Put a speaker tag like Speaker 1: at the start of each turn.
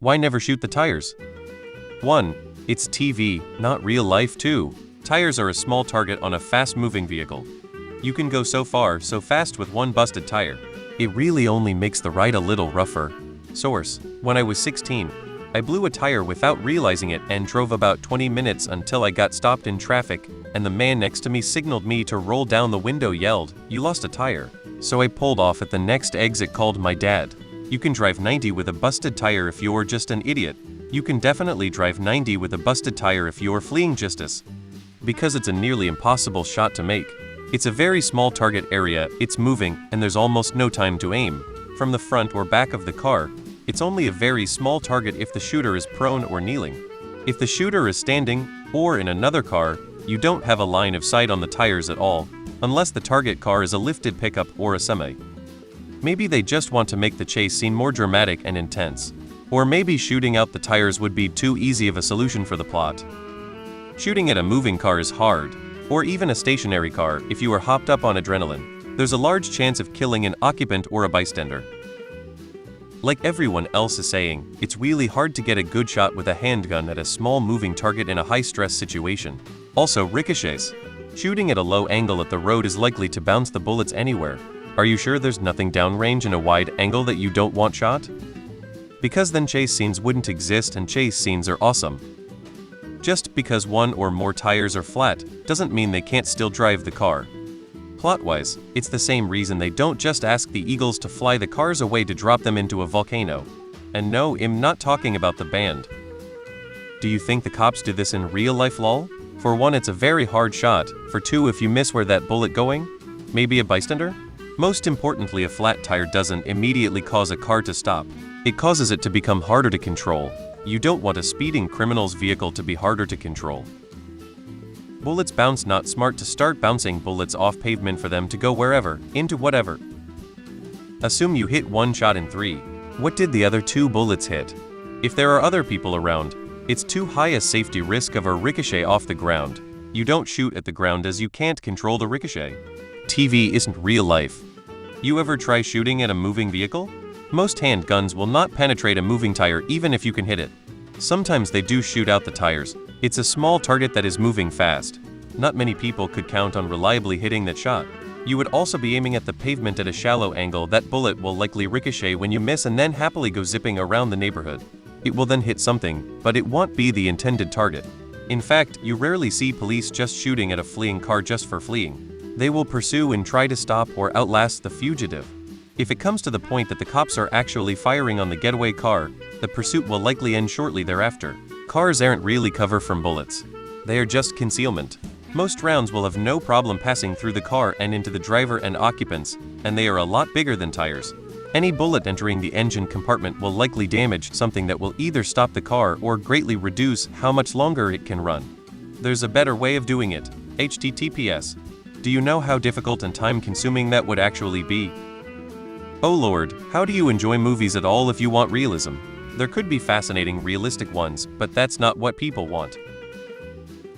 Speaker 1: Why never shoot the tires? 1. It's TV, not real life. 2. Tires are a small target on a fast-moving vehicle. You can go so far, so fast with one busted tire. It really only makes the ride a little rougher. Source: when I was 16, I blew a tire without realizing it and drove about 20 minutes until I got stopped in traffic, and the man next to me signaled me to roll down the window, yelled, "You lost a tire." So I pulled off at the next exit, called my dad. You can drive 90 with a busted tire if you're just an idiot. You can definitely drive 90 with a busted tire if you're fleeing justice. Because it's a nearly impossible shot to make. It's a very small target area, it's moving, and there's almost no time to aim. From the front or back of the car, it's only a very small target if the shooter is prone or kneeling. If the shooter is standing, or in another car, you don't have a line of sight on the tires at all, unless the target car is a lifted pickup or a semi. Maybe they just want to make the chase scene more dramatic and intense. Or maybe shooting out the tires would be too easy of a solution for the plot. Shooting at a moving car is hard, or even a stationary car. If you are hopped up on adrenaline, there's a large chance of killing an occupant or a bystander. Like everyone else is saying, it's really hard to get a good shot with a handgun at a small moving target in a high-stress situation. Also, ricochets. Shooting at a low angle at the road is likely to bounce the bullets anywhere. Are you sure there's nothing downrange in a wide angle that you don't want shot? Because then chase scenes wouldn't exist, and chase scenes are awesome. Just because one or more tires are flat doesn't mean they can't still drive the car. Plot-wise, it's the same reason they don't just ask the Eagles to fly the cars away to drop them into a volcano. And no, I'm not talking about the band. Do you think the cops do this in real life, lol? For 1, it's a very hard shot. For 2, if you miss where that bullet going, maybe a bystander? Most importantly, a flat tire doesn't immediately cause a car to stop. It causes it to become harder to control. You don't want a speeding criminal's vehicle to be harder to control. Bullets bounce, not smart to start bouncing bullets off pavement for them to go wherever, into whatever. Assume you hit one shot in 3. What did the other 2 bullets hit? If there are other people around, it's too high a safety risk of a ricochet off the ground. You don't shoot at the ground as you can't control the ricochet. TV isn't real life. You ever try shooting at a moving vehicle? Most handguns will not penetrate a moving tire even if you can hit it. Sometimes they do shoot out the tires. It's a small target that is moving fast. Not many people could count on reliably hitting that shot. You would also be aiming at the pavement at a shallow angle. That bullet will likely ricochet when you miss and then happily go zipping around the neighborhood. It will then hit something, but it won't be the intended target. In fact, you rarely see police just shooting at a fleeing car just for fleeing. They will pursue and try to stop or outlast the fugitive. If it comes to the point that the cops are actually firing on the getaway car, the pursuit will likely end shortly thereafter. Cars aren't really cover from bullets. They are just concealment. Most rounds will have no problem passing through the car and into the driver and occupants, and they are a lot bigger than tires. Any bullet entering the engine compartment will likely damage something that will either stop the car or greatly reduce how much longer it can run. There's a better way of doing it. HTTPS. Do you know how difficult and time-consuming that would actually be? Oh Lord, how do you enjoy movies at all if you want realism? There could be fascinating realistic ones, but that's not what people want.